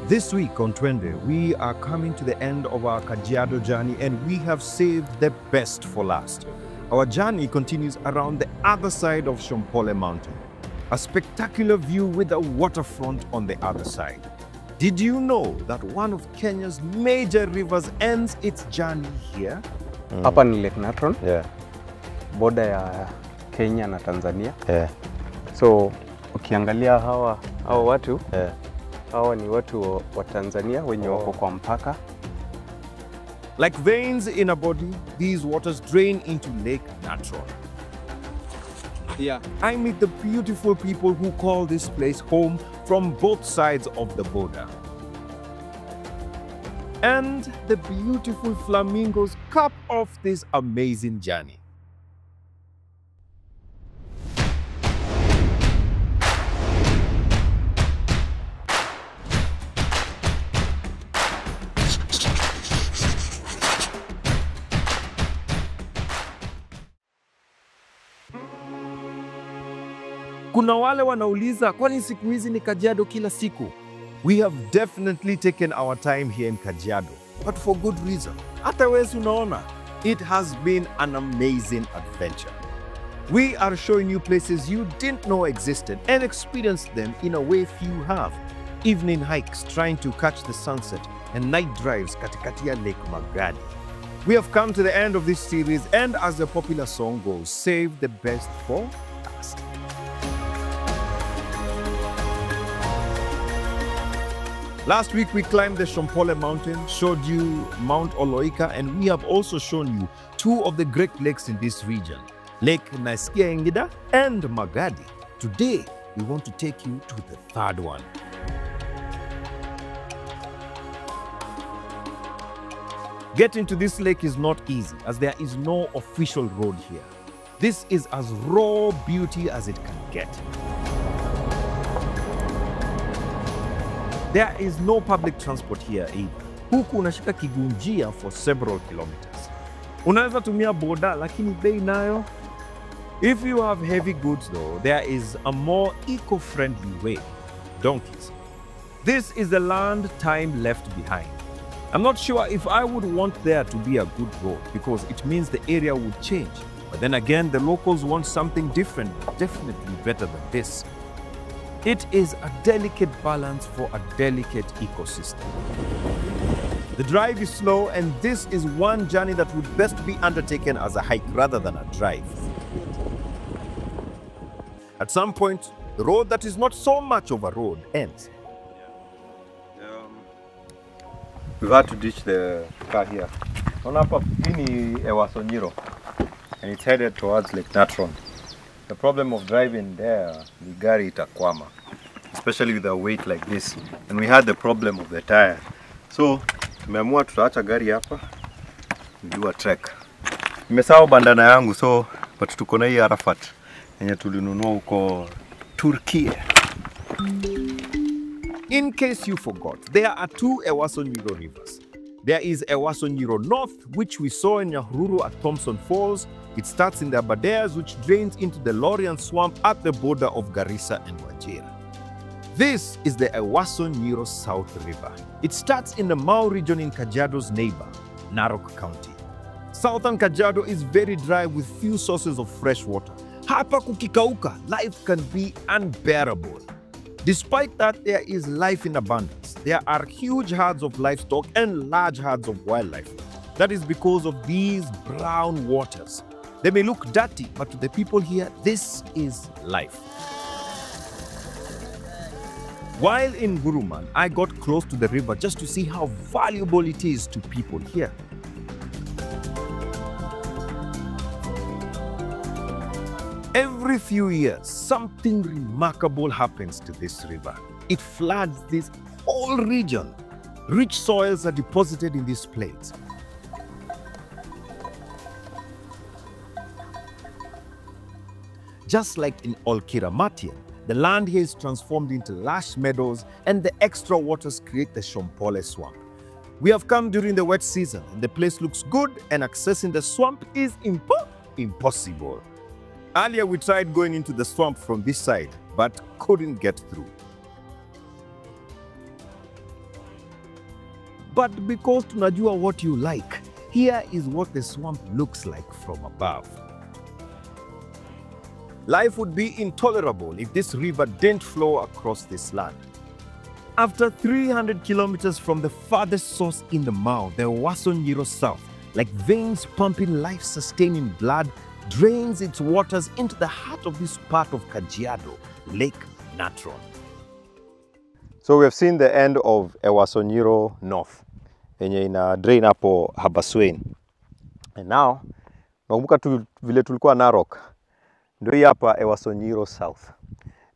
This week on Twende, we are coming to the end of our Kajiado journey and we have saved the best for last. Our journey continues around the other side of Shompole Mountain, a spectacular view with a waterfront on the other side. Did you know that one of Kenya's major rivers ends its journey here? Hapa ni Lake Natron, border ya Kenya na Tanzania. So ukiangalia hawa watu, hawa ni watu wa Tanzania wenye wako kwa mpaka. Like veins in a body, these waters drain into Lake Natron. I meet the beautiful people who call this place home from both sides of the border. And the beautiful flamingos cap off this amazing journey. Kuna wale wanauliza kwani siku hizi ni Kajiado kila siku? We have definitely taken our time here in Kajiado, but for good reason. Hata wewe unaona, it has been an amazing adventure. We are showing you places you didn't know existed and experienced them in a way few have. Evening hikes trying to catch the sunset and night drives katikati ya Lake Magadi. We have come to the end of this series, and as the popular song goes, save the best for last. Last week, we climbed the Shompole Mountain, showed you Mount Oloika, and we have also shown you two of the great lakes in this region, Lake Naskiaengida and Magadi. Today, we want to take you to the third one. Getting to this lake is not easy, as there is no official road here. This is as raw beauty as it can get. There is no public transport here either. Huku unashika kigunjia for several kilometers. Unaweza tumia boda, lakini bei nayo. If you have heavy goods though, there is a more eco-friendly way, donkeys. This is the land time left behind. I'm not sure if I would want there to be a good road because it means the area would change. But then again, the locals want something different, definitely better than this. It is a delicate balance for a delicate ecosystem. The drive is slow, and this is one journey that would best be undertaken as a hike rather than a drive. At some point, the road that is not so much of a road ends. We've had to ditch the car here. On hapa ni Ewaso Nyiro, and it's headed towards Lake Natron. The problem of driving there, the gari itakwama, especially with a weight like this. And we had the problem of the tire. So, tumeamua tutaacha gari hapa, do a trek. Nimesahau bandana yangu, so, but tuko na hii Arafat, yenye tulinunua huko Turkey. In case you forgot, there are two Ewaso Nyiro rivers. There is Ewaso Nyiro North, which we saw in Nyahururu at Thompson Falls. It starts in the Abaderes, which drains into the Lorian Swamp at the border of Garissa and Wajir. This is the Ewaso Nyiro South River. It starts in the Mau region in Kajiado's neighbor, Narok County. Southern Kajiado is very dry with few sources of fresh water. Hapa kukikauka, life can be unbearable. Despite that, there is life in abundance. There are huge herds of livestock and large herds of wildlife. That is because of these brown waters. They may look dirty, but to the people here, this is life. While in Guruman, I got close to the river just to see how valuable it is to people here. Every few years, something remarkable happens to this river. It floods this whole region. Rich soils are deposited in these plains. Just like in Olkiramatian, the land here is transformed into lush meadows, and the extra waters create the Shompole swamp. We have come during the wet season, and the place looks good, and accessing the swamp is impossible. Earlier, we tried going into the swamp from this side, but couldn't get through. But because tunajua what you like, here is what the swamp looks like from above. Life would be intolerable if this river didn't flow across this land. After 300 kilometers from the farthest source in the Mao, the Ewaso Nyiro South, like veins pumping life-sustaining blood, drains its waters into the heart of this part of Kajiado, Lake Natron. So we have seen the end of Ewaso Nyiro North, yenye ina drain hapo Habaswein. And now, nakumbuka vile tulikuwa Narok, ndio hii hapa Ewaso Nyiro South,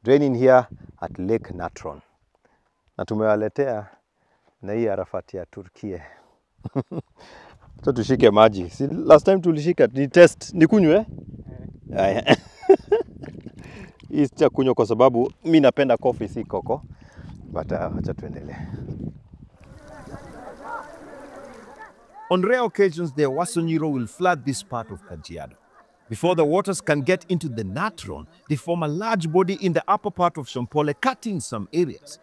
draining here at Lake Natron. Na tumewaletea na hii Arafati ya Turkia. So tushike maji. Si last time tulishika ni test nikunywe. Haya. Hii cha kunywa kwa sababu mimi napenda coffee si koko. But acha tuendelee. On rare occasions, the Ewaso Nyiro will flood this part of Kajiado. Before the waters can get into the Natron, they form a large body in the upper part of Shompole, cutting some areas.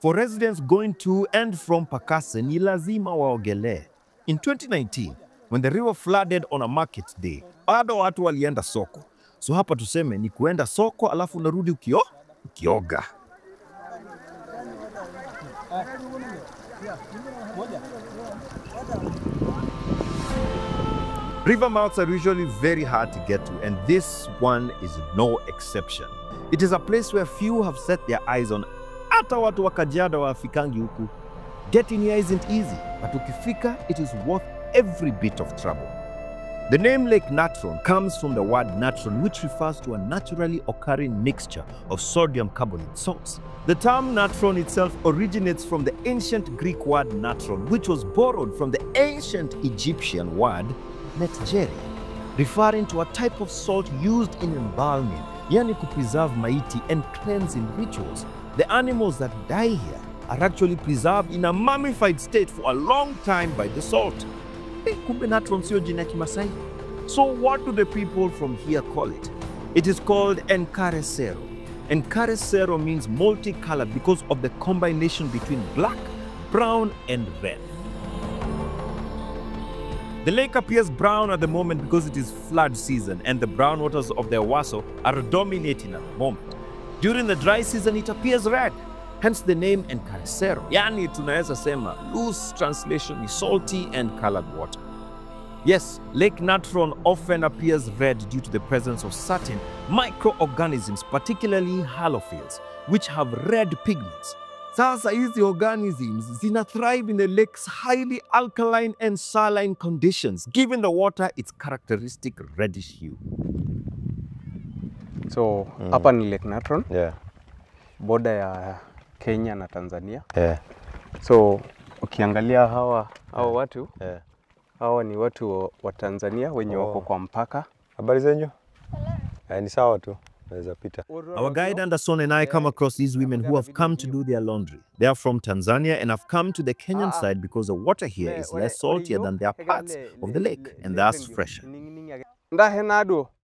For residents going to and from Pakase, ni lazima waogelee. In 2019, when the river flooded on a market day, bado watu walienda soko. So hapa tuseme ni kuenda soko alafu unarudi ukioga. River mouths are usually very hard to get to, and this one is no exception. It is a place where few have set their eyes on. Hata watu wa Kajiado wafikangi huku. Getting here isn't easy, but ukifika, it is worth every bit of trouble. The name Lake Natron comes from the word natron, which refers to a naturally occurring mixture of sodium carbonate salts. The term natron itself originates from the ancient Greek word natron, which was borrowed from the ancient Egyptian word netjeri, referring to a type of salt used in embalming, yani to preserve maiti and cleansing rituals. The animals that die here are actually preserved in a mummified state for a long time by the salt. Kumbe natron sio jina Kimasai. So what do the people from here call it? It is called encarecero. Encarecero means multicolored because of the combination between black, brown, and red. The lake appears brown at the moment because it is flood season and the brown waters of the Ewaso are dominating at the moment. During the dry season, it appears red. Hence the name encarecero. Yani tunaweza sema, loose translation is salty and colored water. Yes, Lake Natron often appears red due to the presence of certain microorganisms, particularly halophils, which have red pigments. Sasa hizi organisms zina thrive in the lake's highly alkaline and saline conditions, giving the water its characteristic reddish hue. So, hapa ni Lake Natron. Yeah. Border ya Kenya na Tanzania. Yeah. So, ukiangalia hawa watu, yeah. Hawa ni watu wa Tanzania wenye wako kwa mpaka. Habari zenyu? Ni sawa tu. Our guide Anderson and I come across these women who have come to do their laundry. They are from Tanzania and have come to the Kenyan side because the water here is less saltier than their parts of the lake and thus fresher.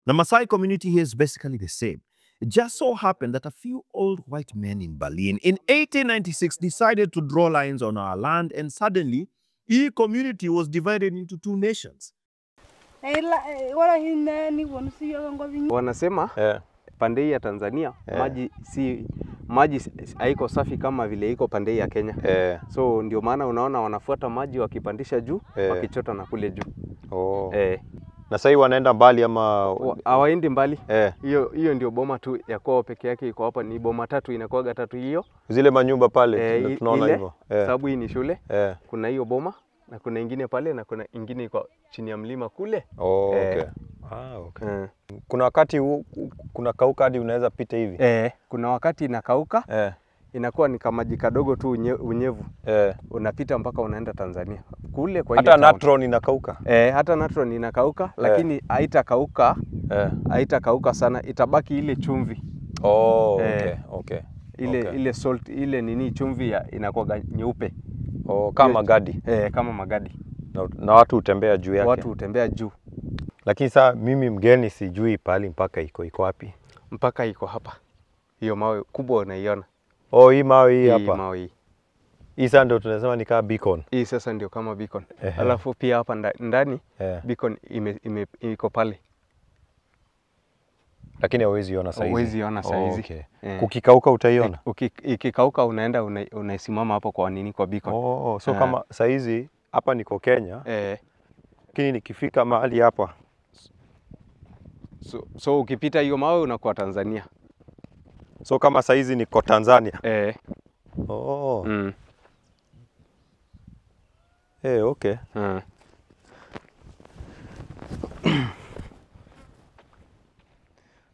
The Maasai community here is basically the same. It just so happened that a few old white men in Berlin in 1896 decided to draw lines on our land, and suddenly, each community was divided into two nations. Wanasema pande ya Tanzania maji haiko safi kama vile iko pande ya Kenya. So ndio maana unaona wanafuata maji wakipandisha juu, wakichota na kule juu. Na sasa wanaenda mbali ama hawaendi mbali? Hiyo ndio boma tu ya kwao peke yake iko hapa, ni boma tatu inakuaga tatu hiyo. Zile manyumba pale tunaona hivyo. Sababu hii ni shule. Kuna hiyo boma na kuna ingine pale na kuna ingine iko chini ya mlima kule. Okay. Okay. Kuna wakati kuna kauka hadi unaweza pita hivi. Kuna wakati inakauka. Inakuwa ni kama maji kadogo tu unyevu. Unapita mpaka unaenda Tanzania. Kule kwa ile hata Natron inakauka. Hata Natron inakauka, lakini haitakauka. Haitakauka sana, itabaki ile chumvi. Okay. Ile salt, ile nini chumvi inakuwa nyeupe. Kama magadi. Kama magadi. Na watu utembea juu yake. Watu utembea juu. Lakini sasa mimi mgeni sijui pali mpaka iko wapi? Mpaka iko hapa. Hiyo mawe kubwa unaiona. Hii mawe hii hapa. Hii sasa ndio tunasema ni kama beacon. Hii sasa ndio kama beacon. Alafu pia hapa ndani beacon iko pale. Lakini hauwezi iona saizi. Hauwezi iona saizi. Okay. Kukikauka utaiona? Ikikauka unaenda unaisimama hapo kwa nini kwa beacon. So kama saizi hapa niko Kenya. Lakini nikifika mahali hapa. So ukipita hiyo mawe unakuwa Tanzania. So kama saizi niko Tanzania. Okay.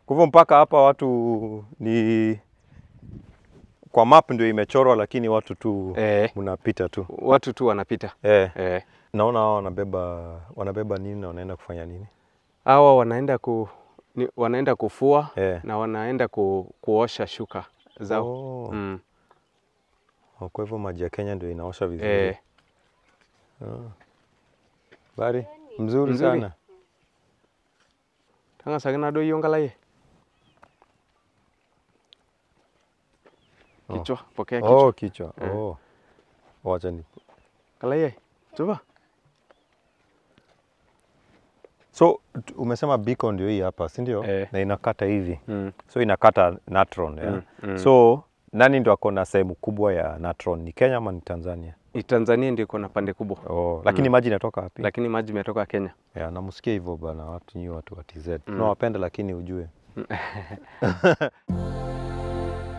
Kwa hivyo mpaka hapa watu ni kwa map ndio imechorwa, lakini watu tu unapita tu. Watu tu wanapita. Naona hao wanabeba nini na wanaenda kufanya nini? Hawa wanaenda kufua na wanaenda kuosha shuka zao. Kwa hivyo maji ya Kenya ndio inaosha vizuri. Bari, mzuri sana. Tanga sagana do yongala ye. Kichwa, pokea kichwa. Kichwa. Wacha ni. Kala ye. Chuba. So umesema beacon ndio hii hapa, si ndio? Na inakata hivi. So inakata Natron, So nani ndio ako na sehemu kubwa ya Natron? Ni Kenya ama ni Tanzania? Ni Tanzania ndio iko na pande kubwa. Lakini maji inatoka wapi? Lakini maji imetoka Kenya. Na msikie hivyo bana, watu wa TZ. Tunawapenda lakini ujue.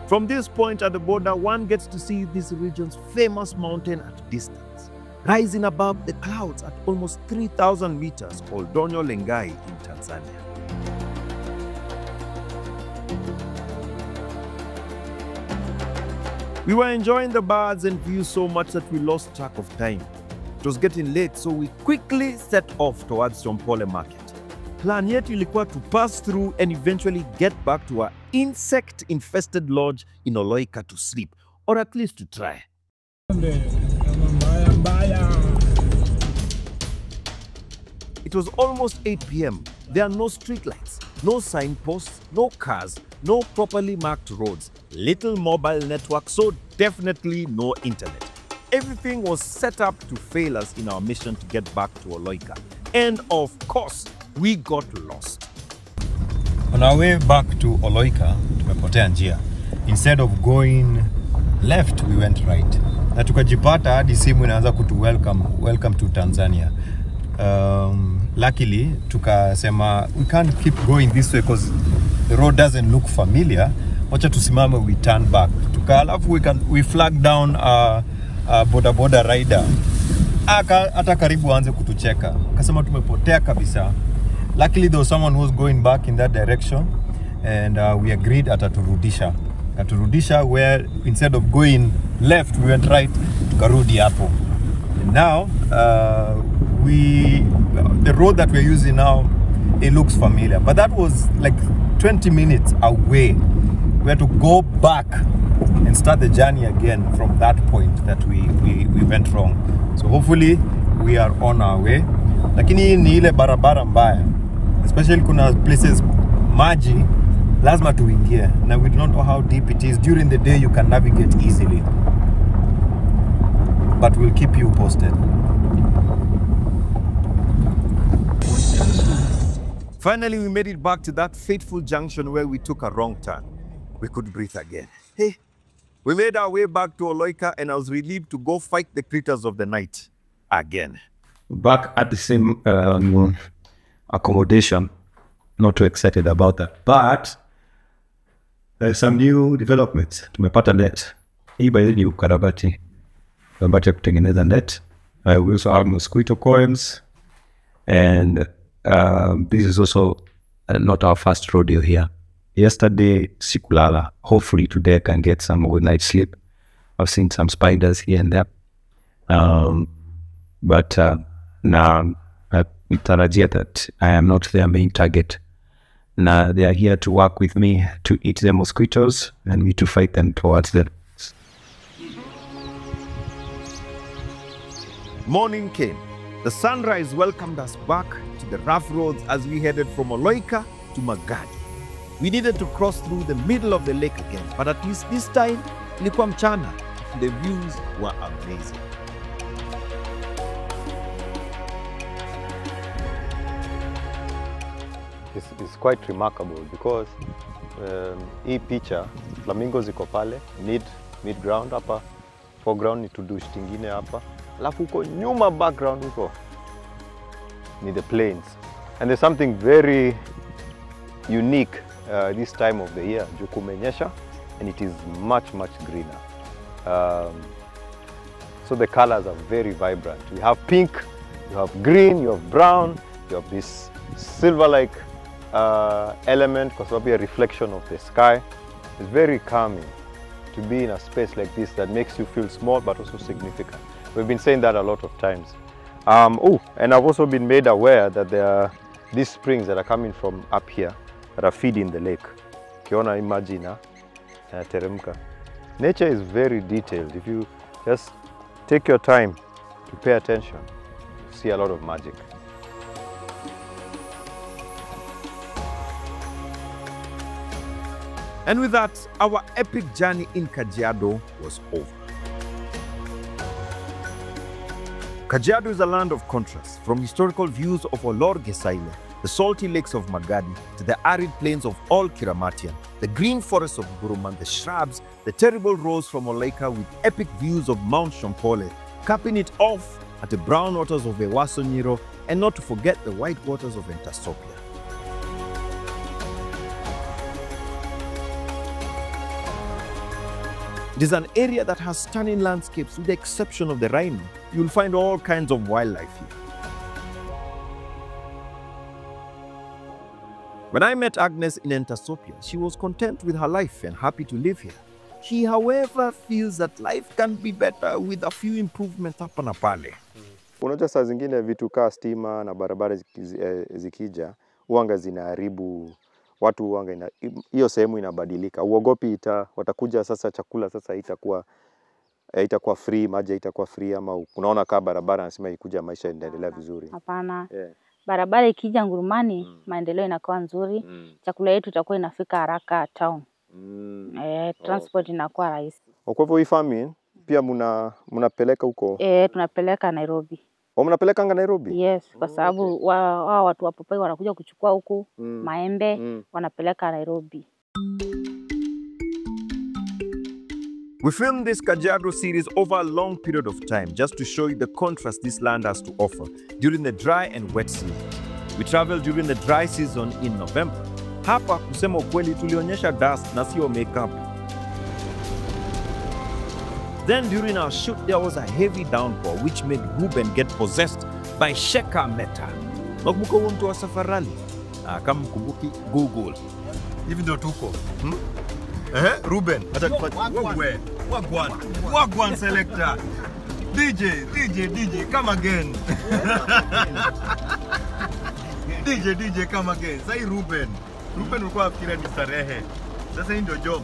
From this point at the border, one gets to see this region's famous mountain at distance, rising above the clouds at almost 3,000 meters, Oldonyo Lengai in Tanzania. We were enjoying the birds and views so much that we lost track of time. It was getting late, so we quickly set off towards Chompole market. Plan yetu ilikuwa to pass through and eventually get back to our insect-infested lodge in Oloika to sleep, or at least to try. It was almost 8 p.m. There are no street lights, no signposts, no cars, no properly marked roads, little mobile network, so definitely no internet. Everything was set up to fail us in our mission to get back to Oloika. And of course, we got lost. On our way back to Oloika, tumepotea njia. Instead of going left, we went right. Na tukajipata hadi simu inaanza kutu welcome to Tanzania. Luckily, tukasema we can't keep going this way because the road doesn't look familiar. Wacha tusimame, we turn back. Alafu we flag down a boda rider. Hata karibu aanze kutucheka. Akasema tumepotea kabisa. Luckily there was someone who was going back in that direction, and we agreed ataturudisha. Aturudisha where instead of going left we went right, tukarudi hapo. And now the road that we're using now, it looks familiar, but that was like 20 minutes away. We had to go back and start the journey again from that point that we went wrong. So hopefully we are on our way. Lakini ni ile barabara mbaya, especially kuna places maji lazima tuingie. Now we do not know how deep it is. During the day you can navigate easily, but we'll keep you posted. Finally, we made it back to that fateful junction where we took a wrong turn. We could breathe again. Hey, we made our way back to Oloika, and I was relieved to go fight the critters of the night again. Back at the same accommodation, not too excited about that, but there's some new developments. Tumepata net. Hii by the ukarabati. Tumepata kutengeneza net. We also have mosquito coils, and this is also not our first rodeo here. Yesterday, sikulala. Hopefully today I can get some good night sleep. I've seen some spiders here and there. But now I tarajia that I am not their main target. Now they are here to work with me to eat the mosquitoes and me to fight them towards them. Morning came. The sunrise welcomed us back to the rough roads as we headed from Oloika to Magadi. We needed to cross through the middle of the lake again, but at least this time, ilikuwa mchana. the views were amazing. It's quite remarkable because hii picha flamingo ziko pale mid ground hapa, foreground ni tudush tingine hapa, alafu huko nyuma background huko ni the plains. And there's something very unique this time of the year, juu kumenyesha and it is much greener. So the colors are very vibrant. You have pink, you have green, you have brown, you have this silver-like element because of a reflection of the sky. It's very calming to be in a space like this that makes you feel small but also significant. We've been saying that a lot of times. And I've also been made aware that there are these springs that are coming from up here that are feeding the lake. Kiona imagine teremka. Nature is very detailed. If you just take your time to pay attention, you see a lot of magic. And with that, our epic journey in Kajiado was over. Kajiado is a land of contrast, from historical views of Olor Gesaile, the salty lakes of Magadi, to the arid plains of All Kiramatian, the green forests of Guruman, the shrubs, the terrible roads from Oleika with epic views of Mount Shompole, capping it off at the brown waters of Ewaso Nyiro, and not to forget the white waters of Entasopia. It is an area that has stunning landscapes with the exception of the rhino. You'll find all kinds of wildlife here. When I met Agnes in Entasopia, she was content with her life and happy to live here. She, however, feels that life can be better with a few improvements hapa na pale. Unajua saa zingine vitu kaa stima na barabara zikija, uanga zinaharibu watu, uanga hiyo sehemu inabadilika. Uogopi watakuja sasa, chakula sasa itakuwa free, maji itakuwa free, ama unaona kaa barabara nasema ikuja maisha inaendelea vizuri. Hapana. Yeah. Barabara ikija Ngurumani, maendeleo inakuwa nzuri. Chakula yetu itakuwa inafika haraka town. Transport inakuwa rahisi. Kwa hivyo hii farming pia mnapeleka huko? Tunapeleka Nairobi. Mnapeleka Nairobi? Yes, kwa sababu wao watu wa papai wanakuja kuchukua huku maembe, wanapeleka Nairobi. We filmed this Kajiado series over a long period of time just to show you the contrast this land has to offer during the dry and wet season. We traveled during the dry season in November. Hapa kusema ukweli tulionyesha dust na sio makeup. Then during our shoot there was a heavy downpour which made Ruben get possessed by Sheka Meta. Nakumbuka huyo mtu wa safarali? Kama mkumbuki, Google. Hivi ndio tuko. Ruben, acha tufanye wagwan selector. DJ, come again. DJ, come again. Sai Ruben ulikuwa afikiria ni starehe. Sasa hii ndio job.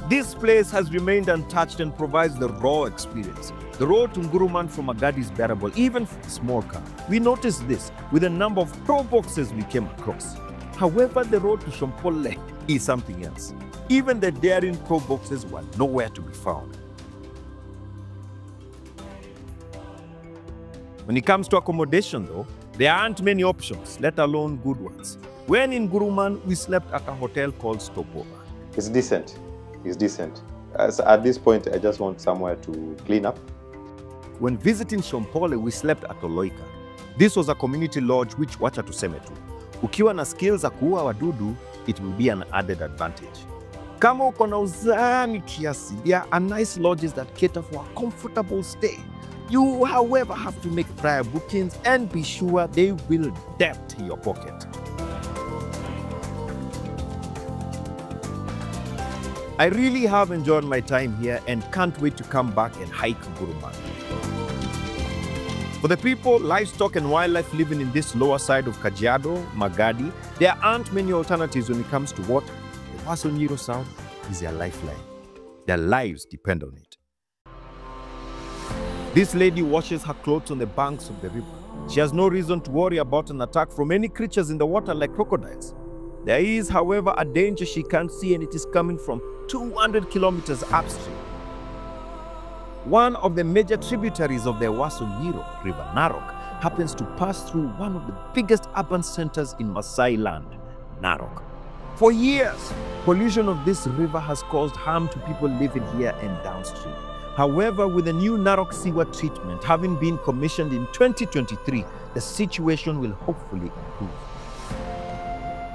This place has remained untouched and provides the raw experience. The road to Nguruman from Magadi is bearable, even for a small car. We noticed this with a number of pro boxes we came across. However, the road to Shompole is something else. Even the daring pro boxes were nowhere to be found. When it comes to accommodation though, there aren't many options, let alone good ones. When in Nguruman, we slept at a hotel called Stopover. It's decent. At this point, I just want somewhere to clean up. When visiting Shompole, we slept at Oloika. This was a community lodge which wacha tuseme tu. Ukiwa na skills za kuua wadudu, it will be an added advantage. Kama uko na uzani kiasi, there are nice lodges that cater for a comfortable stay. You, however, have to make prior bookings and be sure they will dent your pocket. I really have enjoyed my time here and can't wait to come back and hike Nguruman. For the people, livestock and wildlife living in this lower side of Kajiado, Magadi, there aren't many alternatives when it comes to water. Ewaso Nyiro South is their lifeline. Their lives depend on it. This lady washes her clothes on the banks of the river. She has no reason to worry about an attack from any creatures in the water like crocodiles. There is, however, a danger she can't see, and it is coming from 200 kilometers upstream. One of the major tributaries of the Ewaso Nyiro, River Narok, happens to pass through one of the biggest urban centers in Maasai land, Narok. For years, pollution of this river has caused harm to people living here and downstream. However, with the new Narok sewer treatment having been commissioned in 2023, the situation will hopefully improve.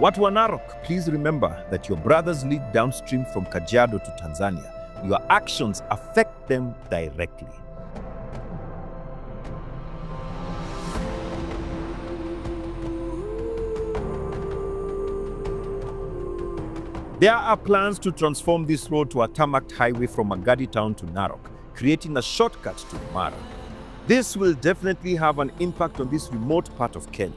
Watu wa Narok, please remember that your brothers lead downstream from Kajiado to Tanzania. Your actions affect them directly. There are plans to transform this road to a tarmac highway from Magadi town to Narok, creating a shortcut to Mara. This will definitely have an impact on this remote part of Kenya.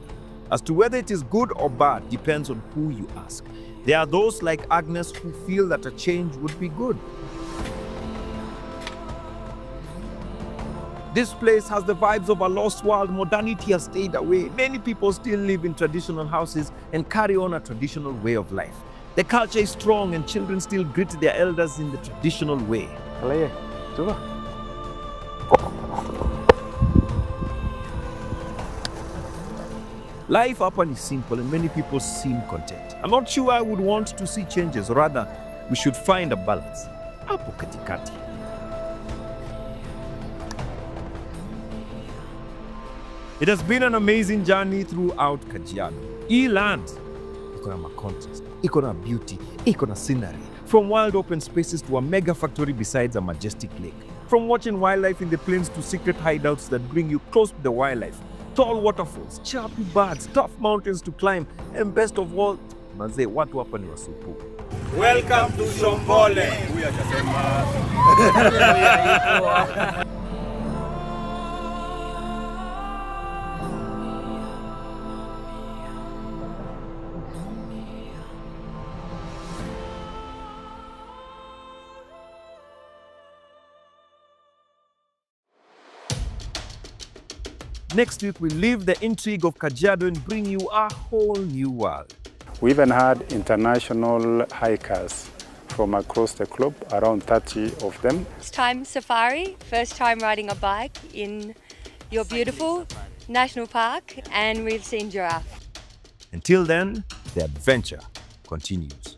As to whether it is good or bad depends on who you ask. There are those like Agnes who feel that a change would be good. This place has the vibes of a lost world. Modernity has stayed away. Many people still live in traditional houses and carry on a traditional way of life. The culture is strong and children still greet their elders in the traditional way. Life hapa is simple and many people seem content. I'm not sure I would want to see changes. Rather, we should find a balance. Hapo katikati. It has been an amazing journey throughout Kajiado. Hii land, iko na contrast, iko na beauty, iko na scenery. From wild open spaces to a mega factory besides a majestic lake. From watching wildlife in the plains to secret hideouts that bring you close to the wildlife. Tall waterfalls, chirpy birds, tough mountains to climb, and best of all, manze, watu hapa ni wasupu. Welcome to Shombole. Next week, we leave the intrigue of Kajiado and bring you a whole new world. We even had international hikers from across the globe, around 30 of them. First time safari, first time riding a bike in your beautiful national park, and we've seen giraffe. Until then, the adventure continues.